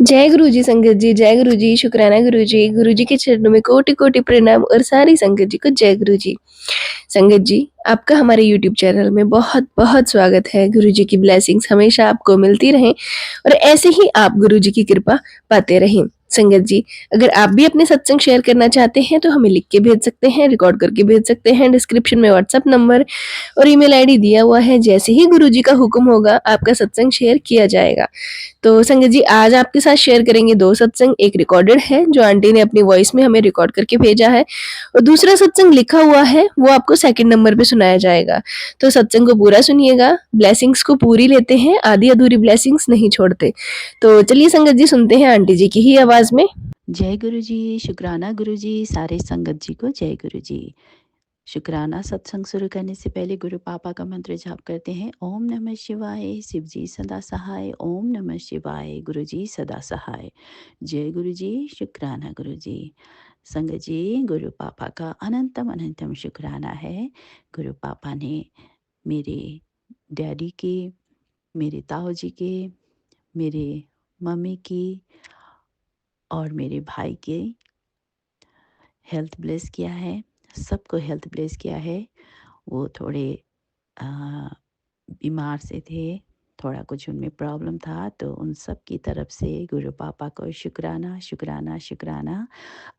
जय गुरु जी संगत जी, जय गुरु जी, शुक्राना गुरु जी के चरणों में कोटि-कोटि प्रणाम और सारी संगत जी को जय गुरु जी। संगत जी, आपका हमारे यूट्यूब चैनल में बहुत-बहुत स्वागत है। गुरु जी की ब्लेसिंग्स हमेशा आपको मिलती रहें और ऐसे ही आप गुरु जी की कृपा पाते रहें। संगत जी, अगर आप भी अपने सत्संग शेयर करना चाहते हैं तो हमें लिख के भेज सकते हैं, रिकॉर्ड करके भेज सकते हैं। डिस्क्रिप्शन में व्हाट्सएप नंबर और ईमेल आईडी दिया हुआ है। जैसे ही गुरु जी का हुक्म होगा, आपका सत्संग शेयर किया जाएगा। तो संगत जी आज आपके साथ शेयर करेंगे 2 सत्संग, एक रिकॉर्डेड है जो आंटी ने अपनी वॉइस में हमें रिकॉर्ड करके भेजा है और दूसरा सत्संग लिखा हुआ है वो आपको सेकंड नंबर पे सुनाया जाएगा। तो सत्संग को पूरा सुनिएगा, ब्लेसिंग्स को पूरी लेते हैं, आधी-अधूरी ब्लेसिंग्स नहीं छोड़ते। तो चलिए संगत जी सुनते हैं आंटी जी की ही आवाज़ में। जय गुरु जी, शुक्राना गुरु जी, सारे संगत जी को जय गुरु जी। शुक्राना सत्संग शुरू करने से पहले गुरु पापा का मंत्र जाप करते हैं। ओम नमः शिवाय, शिव जी सदा सहाय। ओम नमः शिवाय, गुरु जी सदा सहाय। जय गुरु जी, शुक्राना गुरु जी। संगत जी, गुरु पापा का अनंतम अनंतम शुक्राना है। गुरु पापा ने मेरे डैडी के, मेरे ताऊ जी के, मेरे मम्मी की और मेरे भाई के हेल्थ ब्लेस किया है। सबको हेल्थ ब्लेस किया है। वो थोड़े अ, बीमार से थे, थोड़ा कुछ उनमें प्रॉब्लम था, तो उन सब की तरफ से गुरु पापा को शुक्राना शुक्राना शुक्राना।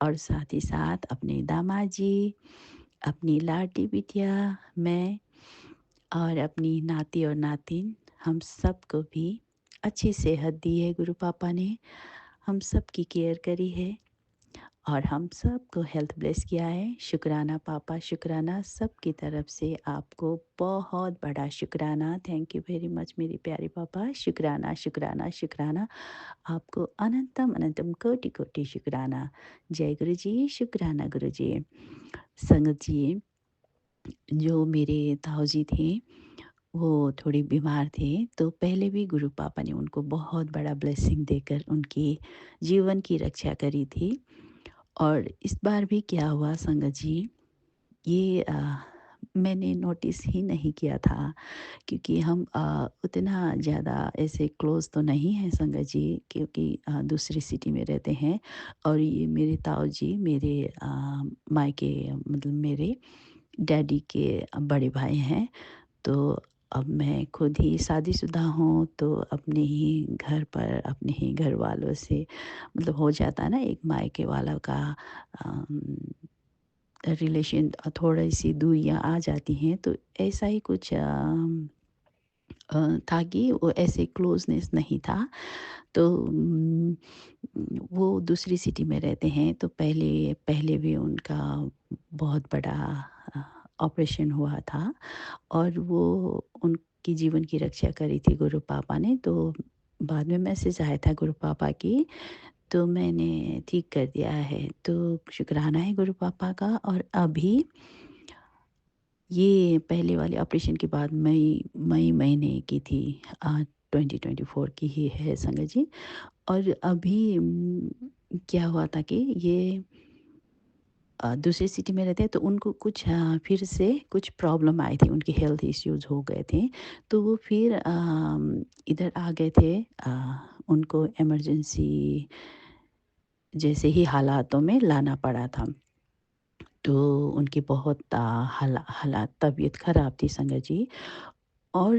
और साथ ही साथ अपने दामाद जी, अपनी लाडली बिटिया, मैं और अपनी नाती और नातिन, हम सबको भी अच्छी सेहत दी है गुरु पापा ने। हम सब की केयर करी है और हम सबको हेल्थ ब्लेस किया है। शुक्राना पापा, शुक्राना सबकी तरफ से आपको बहुत बड़ा शुक्राना। थैंक यू वेरी मच मेरी प्यारे पापा। शुक्राना शुक्राना शुक्राना। आपको अनंतम अनंतम कोटि कोटि शुक्राना। जय गुरु जी, शुक्राना गुरु जी। संगत जी, जो मेरे ताऊ जी थे वो थोड़ी बीमार थे, तो पहले भी गुरु पापा ने उनको बहुत बड़ा ब्लेसिंग देकर उनकी जीवन की रक्षा करी थी। और इस बार भी क्या हुआ संगत जी, ये मैंने नोटिस ही नहीं किया था, क्योंकि हम उतना ज़्यादा ऐसे क्लोज़ तो नहीं हैं संगत जी, क्योंकि दूसरी सिटी में रहते हैं। और ये मेरे ताऊ जी मेरे मायके, मतलब मेरे डैडी के बड़े भाई हैं। तो अब मैं खुद ही शादीशुदा हूँ, तो अपने ही घर पर अपने ही घर वालों से, मतलब हो जाता है ना एक मायके वालों का रिलेशन, थोड़ी-सी दूरियाँ आ जाती हैं, तो ऐसा ही कुछ था कि वो ऐसे क्लोज़नेस नहीं था। तो वो दूसरी सिटी में रहते हैं, तो पहले पहले भी उनका बहुत बड़ा अ, ऑपरेशन हुआ था और वो उनकी जीवन की रक्षा करी थी गुरु पापा ने। तो बाद में मैसेज आया था गुरु पापा की, तो मैंने ठीक कर दिया है। तो शुक्राना है गुरु पापा का। और अभी ये पहले वाले ऑपरेशन के बाद मई मई महीने की थी, 2024 की ही है संगत जी। और अभी क्या हुआ था कि ये दूसरी सिटी में रहते हैं, तो उनको कुछ फिर से कुछ प्रॉब्लम आई थी, उनके हेल्थ इश्यूज हो गए थे। तो वो फिर इधर आ गए थे। उनको इमरजेंसी जैसे ही हालातों में लाना पड़ा था। तो उनकी बहुत हालात तबीयत ख़राब थी संगत जी। और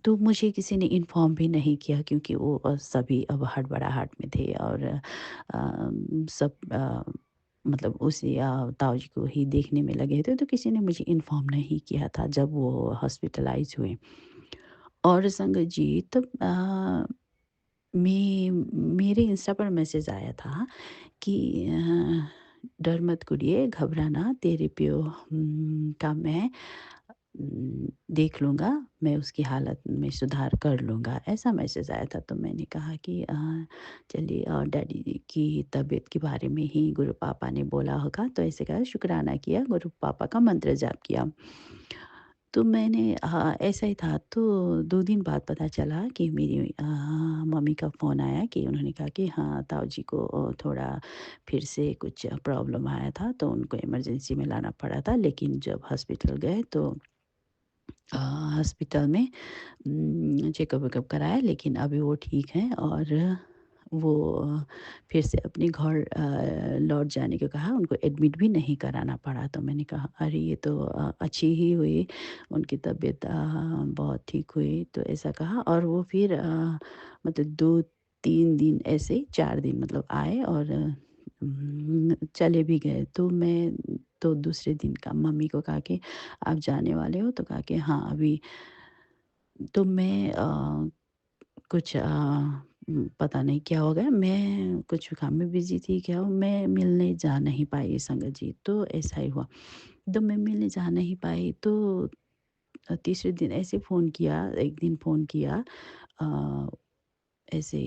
तो मुझे किसी ने इन्फॉर्म भी नहीं किया, क्योंकि वो सभी अब हड़बड़ाहट में थे और सब मतलब उसी ताऊ जी को ही देखने में लगे थे, तो किसी ने मुझे इन्फॉर्म नहीं किया था जब वो हॉस्पिटलाइज हुए। और संगत जी तब मेरे इंस्टा पर मैसेज आया था कि डर मत कुड़िए, घबराना, तेरे पियो का मैं देख लूँगा, मैं उसकी हालत में सुधार कर लूँगा, ऐसा मैसेज आया था। तो मैंने कहा कि चलिए, डैडी की तबीयत के बारे में ही गुरु पापा ने बोला होगा, तो ऐसे कहा, शुक्राना किया, गुरु पापा का मंत्र जाप किया। तो मैंने ऐसा ही था। तो 2 दिन बाद पता चला कि मेरी मम्मी का फ़ोन आया कि उन्होंने कहा कि हाँ, ताऊ जी को थोड़ा फिर से कुछ प्रॉब्लम आया था, तो उनको इमरजेंसी में लाना पड़ा था। लेकिन जब हॉस्पिटल गए तो हॉस्पिटल में चेकअप वेकअप कराया, लेकिन अभी वो ठीक हैं और वो फिर से अपने घर लौट जाने को कहा। उनको एडमिट भी नहीं कराना पड़ा। तो मैंने कहा अरे ये तो अच्छी ही हुई, उनकी तबीयत बहुत ठीक हुई, तो ऐसा कहा। और वो फिर मतलब 2-3 दिन ऐसे ही 4 दिन मतलब आए और चले भी गए। तो मैं तो दूसरे दिन का मम्मी को कहा कि आप जाने वाले हो? तो कहा कि हाँ अभी। तो मैं कुछ पता नहीं क्या हो गया, मैं कुछ काम में बिज़ी थी क्या, मैं मिलने जा नहीं पाई संगत जी, तो ऐसा ही हुआ। तो मैं मिलने जा नहीं पाई, तो तीसरे दिन ऐसे फ़ोन किया, एक दिन फ़ोन किया अ, ऐसे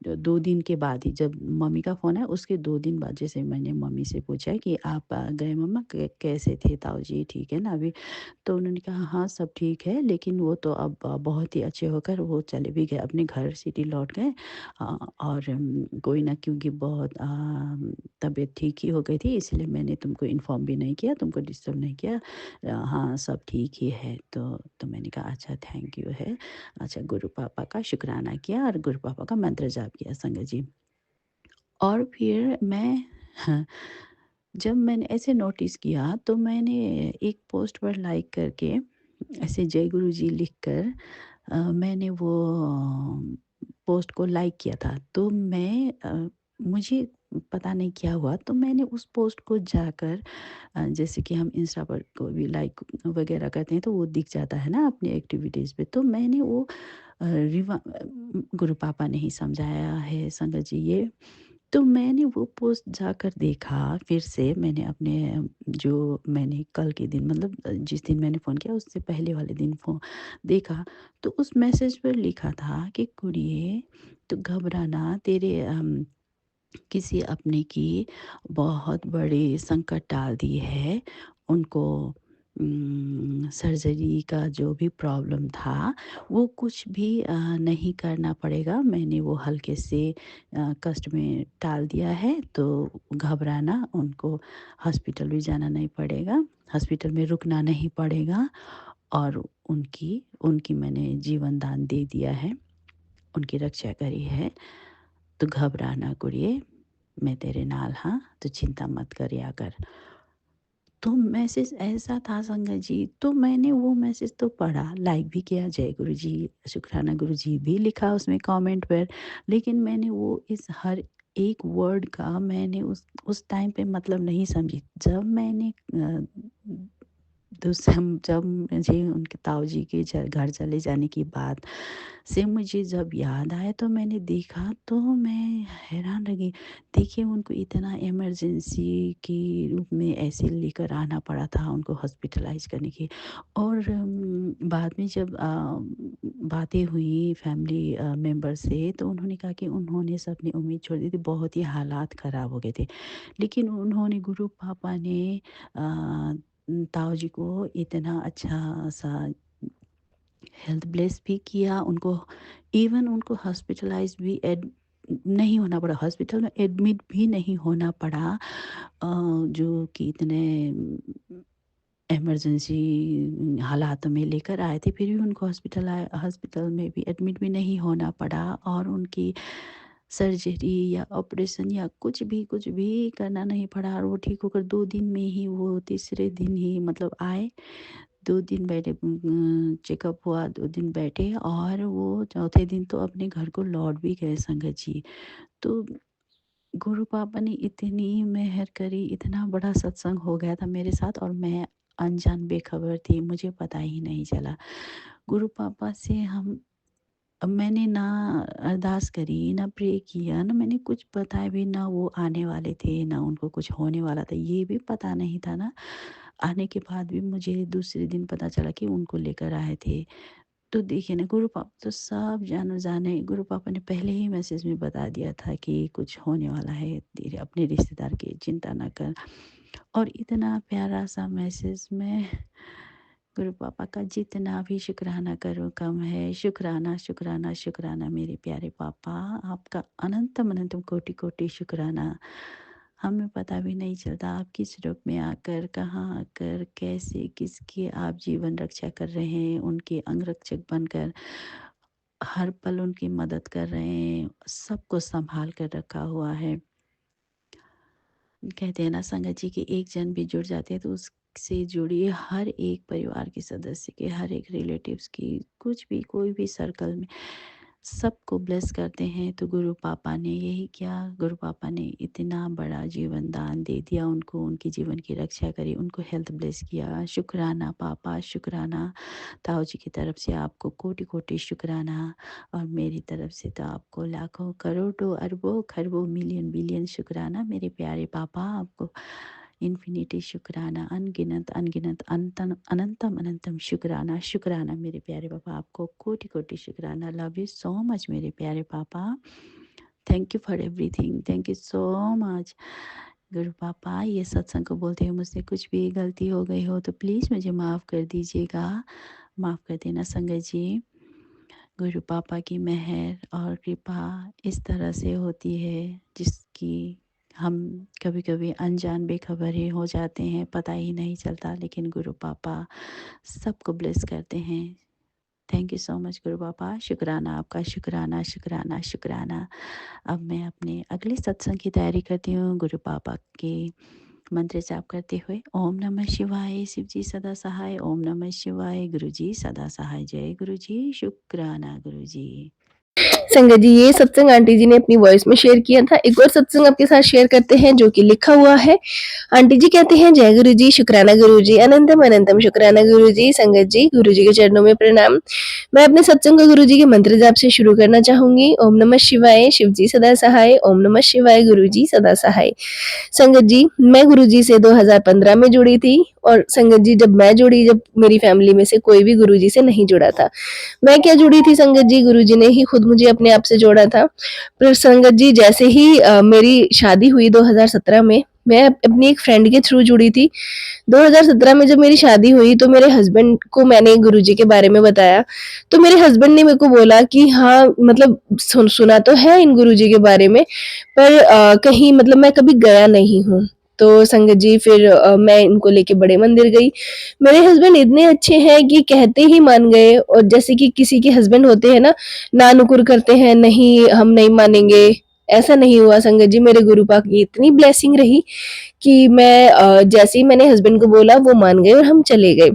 2 दिन के बाद ही जब मम्मी का फ़ोन आया, उसके 2 दिन बाद जैसे मैंने मम्मी से पूछा कि आप गए मम्मा कैसे थे ताऊ जी, ठीक है ना अभी? तो उन्होंने कहा हाँ सब ठीक है, लेकिन वो तो अब बहुत ही अच्छे होकर वो चले भी गए अपने घर, सिटी लौट गए। और कोई ना, क्योंकि बहुत तबीयत ठीक ही हो गई थी, इसलिए मैंने तुमको इन्फॉर्म भी नहीं किया, तुमको डिस्टर्ब नहीं किया। हाँ सब ठीक ही है। तो मैंने कहा अच्छा थैंक यू है। अच्छा, गुरु पापा का शुक्राना किया और गुरु पापा का मंत्र जाप किया संगत जी। और फिर मैं हाँ, जब मैंने ऐसे नोटिस किया, तो मैंने एक पोस्ट पर लाइक करके ऐसे जय गुरु जी लिखकर मैंने वो पोस्ट को लाइक किया था। तो मुझे पता नहीं क्या हुआ, तो मैंने उस पोस्ट को जाकर जैसे कि हम इंस्टा पर कोई भी लाइक वगैरह करते हैं तो वो दिख जाता है ना अपनी एक्टिविटीज़ पे। तो मैंने वो गुरु पापा ने ही समझाया है संगत जी ये। तो मैंने वो पोस्ट जाकर देखा, फिर से मैंने अपने जो मैंने कल के दिन मतलब जिस दिन मैंने फ़ोन किया उससे पहले वाले दिन देखा। तो उस मैसेज पर लिखा था कि कुड़िए तू घबराना, तेरे किसी अपने की बहुत बड़ी संकट डाल दी है। उनको सर्जरी का जो भी प्रॉब्लम था, वो कुछ भी नहीं करना पड़ेगा। मैंने वो हल्के से कष्ट में टाल दिया है, तो घबराना, उनको हॉस्पिटल भी जाना नहीं पड़ेगा, हॉस्पिटल में रुकना नहीं पड़ेगा। और उनकी उनकी मैंने जीवन दान दे दिया है, उनकी रक्षा करी है। तो घबराना कुड़िए, मैं तेरे नाल हाँ, तू चिंता मत करिया कर। तो मैसेज ऐसा था संगत जी, तो मैंने वो मैसेज तो पढ़ा, लाइक भी किया, जय गुरु जी, शुक्राना गुरु जी भी लिखा उसमें कमेंट पर। लेकिन मैंने वो इस हर एक वर्ड का मैंने उस टाइम पे मतलब नहीं समझी। जब मैंने जब मुझे उनके ताऊ जी के घर चले जाने की बात से मुझे जब याद आया, तो मैंने देखा, तो मैं हैरान रह गई। देखिए उनको इतना इमरजेंसी के रूप में ऐसे लेकर आना पड़ा था उनको हॉस्पिटलाइज़ करने की। और बाद में जब बातें हुई फैमिली मेंबर से, तो उन्होंने कहा कि उन्होंने सब अपनी उम्मीद छोड़ दी थी, बहुत ही हालात ख़राब हो गए थे। लेकिन उन्होंने गुरु पापा ने अ, ताऊ जी को इतना अच्छा-सा हेल्थ ब्लेस भी किया, उनको इवन उनको हॉस्पिटलाइज़ भी नहीं होना पड़ा, हॉस्पिटल में एडमिट भी नहीं होना पड़ा। जो कि इतने इमरजेंसी हालात में लेकर आए थे, फिर भी उनको हॉस्पिटल में भी एडमिट भी नहीं होना पड़ा। और उनकी सर्जरी या ऑपरेशन या कुछ भी करना नहीं पड़ा, और वो ठीक होकर 2 दिन में ही, वो तीसरे दिन ही मतलब आए। 2 दिन बैठे, चेकअप हुआ, 2 दिन बैठे और वो चौथे दिन तो अपने घर को लौट भी गए संगत जी। तो गुरु पापा ने इतनी मेहर करी, इतना बड़ा सत्संग हो गया था मेरे साथ, और मैं अनजान बेखबर थी, मुझे पता ही नहीं चला। गुरु पापा से मैंने ना अरदास करी, ना प्रे किया, ना मैंने कुछ बताया भी, ना वो आने वाले थे, ना उनको कुछ होने वाला था, ये भी पता नहीं था ना। आने के बाद भी मुझे दूसरे दिन पता चला कि उनको लेकर आए थे। तो देखिए ना, गुरु पापा तो सब जाने, गुरु पापा ने पहले ही मैसेज में बता दिया था कि कुछ होने वाला है, तेरे अपने रिश्तेदार की चिंता ना कर। और इतना प्यारा सा मैसेज में गुरु पापा का जितना भी शुक्राना करो कम है। शुक्राना, शुक्राना, शुक्राना मेरे प्यारे पापा, आपका अनंतम अनंतम कोटि कोटि शुक्राना। हमें पता भी नहीं चलता आप किस रूप में आकर, कहाँ आकर, कैसे, किसकी आप जीवन रक्षा कर रहे हैं, उनके अंगरक्षक बनकर हर पल उनकी मदद कर रहे हैं, सबको सँभाल कर रखा हुआ है। कहते हैं ना संगत जी कि एक जन भी जुड़ जाते हैं तो उससे जुड़ी हर एक परिवार के सदस्य के, हर एक रिलेटिव्स की, कुछ भी कोई भी सर्कल में सबको ब्लेस करते हैं। तो गुरु पापा ने यही किया, गुरु पापा ने इतना बड़ा जीवन दान दे दिया उनको, उनके जीवन की रक्षा करी, उनको हेल्थ ब्लेस किया। शुक्राना पापा, शुक्राना ताऊ जी की तरफ से आपको कोटि-कोटि शुक्राना, और मेरी तरफ से तो आपको लाखों, करोड़ों, अरबों, खरबों, मिलियन, बिलियन शुक्राना मेरे प्यारे पापा। आपको इन्फिनिटी शुक्राना, अनगिनत, अनगिनत, अनंतम, अनंतम शुक्राना, शुक्राना मेरे प्यारे पापा। आपको कोटि-कोटि शुक्राना। लव यू सो मच मेरे प्यारे पापा। Thank you for everything. Thank you so much. गुरु पापा, ये सत्संग को बोलते हुए मुझसे कुछ भी गलती हो गई हो तो प्लीज़ मुझे माफ़ कर दीजिएगा। माफ़ कर देना संगत जी। गुरु पापा की मेहर और कृपा इस तरह से होती है जिसकी हम कभी-कभी अनजान बेखबर ही हो जाते हैं, पता ही नहीं चलता, लेकिन गुरु पापा सबको ब्लेस करते हैं। थैंक यू सो मच गुरु पापा। शुक्राना आपका, शुक्राना, शुक्राना, शुक्राना। अब मैं अपने अगले सत्संग की तैयारी करती हूँ गुरु पापा के मंत्र जाप करते हुए। ओम नमः शिवाय, शिव जी सदा सहाय। ओम नमः शिवाय, गुरु जी सदा सहाय। जय गुरु जी, शुक्राना गुरु जी। संगत जी, ये सत्संग आंटी जी ने अपनी वॉइस में शेयर किया था। एक और सत्संग आपके साथ शेयर करते हैं जो कि लिखा हुआ है। आंटी जी कहते हैं, जय गुरु जी, शुक्राना गुरु जी, अनंतम अनंतम शुक्राना गुरु जी। संगत जी, गुरु जी के चरणों में प्रणाम। मैं अपने सत्संग को गुरु जी के मंत्र जाप से शुरू करना चाहूंगी। ओम नमः शिवाय, शिव जी सदा सहाय। ओम नमः शिवाय, गुरु जी सदा सहाय। संगत जी, मैं गुरु जी से 2015 में जुड़ी थी, और संगत जी जब मैं जुड़ी, जब मेरी फैमिली में से कोई भी गुरु जी से नहीं जुड़ा था। मैं क्या जुड़ी थी संगत जी, गुरु जी ने ही खुद मुझे अपने आप से जोड़ा था। पर संगत जी, जैसे ही मेरी शादी हुई 2017 में, मैं अपनी एक फ्रेंड के थ्रू जुड़ी थी। 2017 में जब मेरी शादी हुई तो मेरे हस्बैंड को मैंने गुरुजी के बारे में बताया। तो मेरे हस्बैंड ने मेरे को बोला कि हाँ, मतलब सुना तो है इन गुरुजी के बारे में, पर कहीं मतलब मैं कभी गया नहीं हूँ। तो संगत जी, फिर मैं इनको लेके बड़े मंदिर गई। मेरे हस्बैंड इतने अच्छे हैं कि कहते ही मान गए, और जैसे कि किसी के हस्बैंड होते हैं ना, ना-नुकुर करते हैं, नहीं हम नहीं मानेंगे, ऐसा नहीं हुआ संगत जी। मेरे गुरु पाक की इतनी ब्लेसिंग रही कि मैं जैसे ही मैंने हस्बैंड को बोला, वो मान गए और हम चले गए।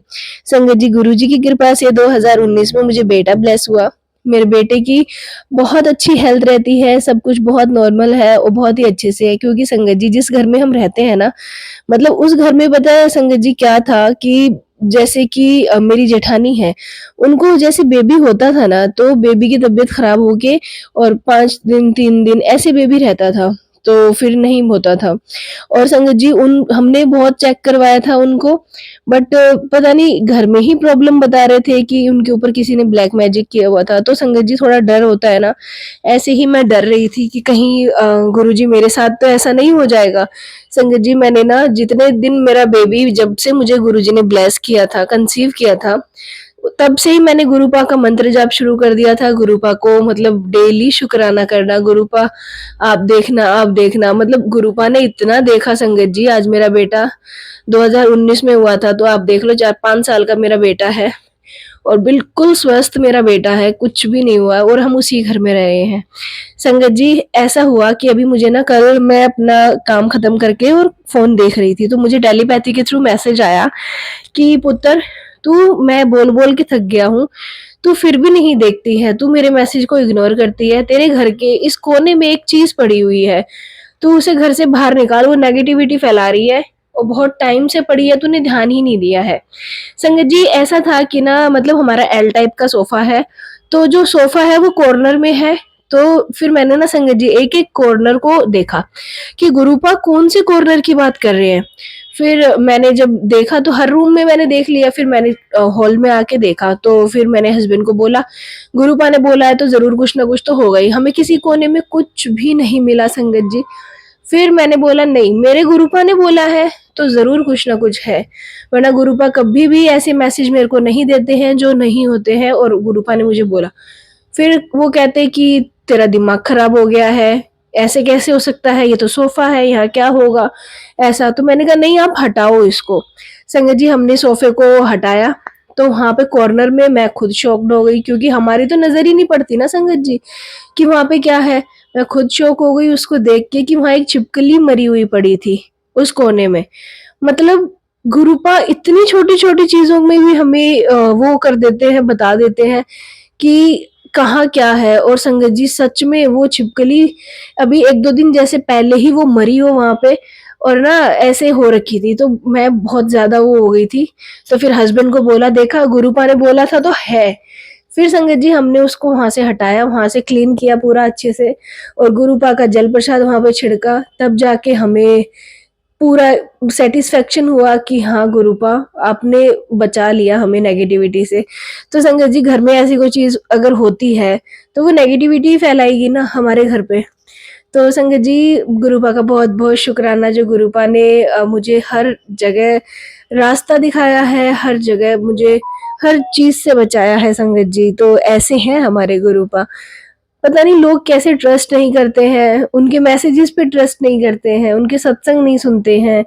संगत जी, गुरुजी की कृपा से 2019 में मुझे बेटा ब्लेस हुआ। मेरे बेटे की बहुत अच्छी हेल्थ रहती है, सब कुछ बहुत नॉर्मल है और बहुत ही अच्छे से है, क्योंकि संगत जी जिस घर में हम रहते हैं ना, मतलब उस घर में पता है संगत जी क्या था कि जैसे कि मेरी जेठानी है, उनको जैसे बेबी होता था ना, तो बेबी की तबीयत खराब होके और 5 दिन 3 दिन ऐसे बेबी रहता था, तो फिर नहीं होता था। और संगत जी, उन हमने बहुत चेक करवाया था उनको, बट पता नहीं घर में ही प्रॉब्लम बता रहे थे कि उनके ऊपर किसी ने ब्लैक मैजिक किया हुआ था। तो संगत जी, थोड़ा डर होता है ना, ऐसे ही मैं डर रही थी कि कहीं गुरुजी मेरे साथ तो ऐसा नहीं हो जाएगा। संगत जी, मैंने ना जितने दिन मेरा बेबी, जब से मुझे गुरुजी ने ब्लेस किया था, कंसीव किया था, तब से ही मैंने गुरुपा का मंत्र जाप शुरू कर दिया था। गुरुपा को मतलब डेली शुक्राना करना, गुरुपा आप देखना, मतलब गुरुपा ने इतना देखा संगत जी। आज मेरा बेटा 2019 में हुआ था, तो आप देख लो 4-5 साल का मेरा बेटा है, और बिल्कुल स्वस्थ मेरा बेटा है, कुछ भी नहीं हुआ, और हम उसी घर में रहे हैं। संगत जी, ऐसा हुआ कि अभी मुझे ना, कल मैं अपना काम खत्म करके और फ़ोन देख रही थी, तो मुझे टेलीपैथी के थ्रू मैसेज आया कि पुत्र, तू मैं बोल-बोल के थक गया हूँ, तू फिर भी नहीं देखती है, तू मेरे मैसेज को इग्नोर करती है, तेरे घर के इस कोने में एक चीज़ पड़ी हुई है, तू उसे घर से बाहर निकाल, वो नेगेटिविटी फैला रही है, और बहुत टाइम से पड़ी है, तूने ध्यान ही नहीं दिया है। संगत जी, ऐसा था कि ना, मतलब हमारा एल टाइप का सोफ़ा है, तो जो सोफ़ा है वो कॉर्नर में है, तो फिर मैंने ना संगत जी एक-एक कॉर्नर को देखा कि गुरुपा कौन से कॉर्नर की बात कर रहे हैं। फिर मैंने जब देखा तो हर रूम में मैंने देख लिया, फिर मैंने हॉल में आके देखा, तो फिर मैंने हस्बैंड को बोला, गुरुपा ने बोला है तो ज़रूर कुछ ना कुछ तो होगा ही, हमें किसी कोने में कुछ भी नहीं मिला संगत जी। फिर मैंने बोला, नहीं, मेरे गुरुपा ने बोला है तो ज़रूर कुछ ना कुछ है, वरना गुरुपा कभी भी ऐसे मैसेज मेरे को नहीं देते हैं जो नहीं होते हैं, और गुरुपा ने मुझे बोला। फिर वो कहते कि तेरा दिमाग खराब हो गया है, ऐसे कैसे हो सकता है, ये तो सोफ़ा है, यहाँ क्या होगा ऐसा। तो मैंने कहा नहीं आप हटाओ इसको। संगत जी हमने सोफ़े को हटाया, तो वहाँ पे कॉर्नर में मैं खुद शॉक्ड हो गई, क्योंकि हमारी तो नज़र ही नहीं पड़ती ना संगत जी कि वहाँ पे क्या है। मैं खुद शॉक हो गई उसको देख के कि वहाँ एक छिपकली मरी हुई पड़ी थी उस कोने में। मतलब गुरुपा इतनी छोटी-छोटी चीज़ों में भी हमें वो कर देते हैं, बता देते हैं कि कहाँ क्या है। और संगत जी सच में वो छिपकली अभी 1-2 दिन जैसे पहले ही वो मरी हो वहाँ पे, और ना ऐसे हो रखी थी, तो मैं बहुत ज़्यादा वो हो गई थी। तो फिर हस्बैंड को बोला, देखा गुरुपा ने बोला था तो है। फिर संगत जी हमने उसको वहाँ से हटाया, वहाँ से क्लीन किया पूरा अच्छे से, और गुरुपा का जल प्रसाद वहाँ पे छिड़का, तब जाके हमें पूरा सैटिस्फैक्शन हुआ कि हाँ गुरुपा आपने बचा लिया हमें नेगेटिविटी से। तो संगत जी घर में ऐसी कोई चीज़ अगर होती है, तो वो नेगेटिविटी ही फैलाएगी ना हमारे घर पे। तो संगत जी गुरुपा का बहुत-बहुत शुक्राना, जो गुरुपा ने मुझे हर जगह रास्ता दिखाया है, हर जगह मुझे हर चीज़ से बचाया है संगत जी। तो ऐसे हैं हमारे गुरुपा। पता नहीं लोग कैसे ट्रस्ट नहीं करते हैं, उनके मैसेजेस पे ट्रस्ट नहीं करते हैं, उनके सत्संग नहीं सुनते हैं।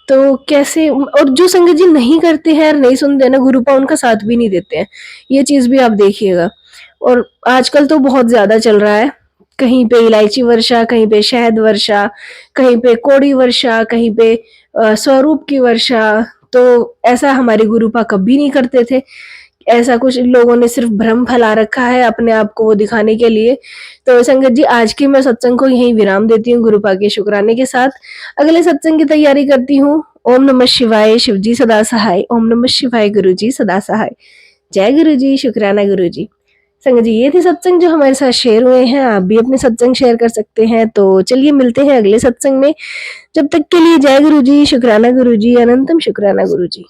तो कैसे, और जो संगत जी नहीं करते हैं और नहीं सुनते हैं ना गुरुपा, उनका साथ भी नहीं देते हैं। ये चीज़ भी आप देखिएगा। और आजकल तो बहुत ज़्यादा चल रहा है, कहीं पे इलायची वर्षा, कहीं पे शहद वर्षा, कहीं पे कोड़ी वर्षा, कहीं पे स्वरूप की वर्षा। तो ऐसा हमारे गुरुपा कभी नहीं करते थे। ऐसा कुछ इन लोगों ने सिर्फ़ भ्रम फैला रखा है अपने आप को वो दिखाने के लिए। तो संगत जी आज की मैं सत्संग को यहीं विराम देती हूँ गुरुपा के शुक्राने के साथ। अगले सत्संग की तैयारी करती हूँ। ओम नमः शिवाय, शिव जी सदा सहाय। ओम नमः शिवाय, गुरु जी सदा सहाय। जय गुरु जी, शुक्राना गुरु जी। संगत जी ये थे सत्संग जो हमारे साथ शेयर हुए हैं। आप भी अपने सत्संग शेयर कर सकते हैं। तो चलिए मिलते हैं अगले सत्संग में। जब तक के लिए जय गुरु जी, शुक्राना गुरु जी, अनंतम शुक्राना गुरु जी।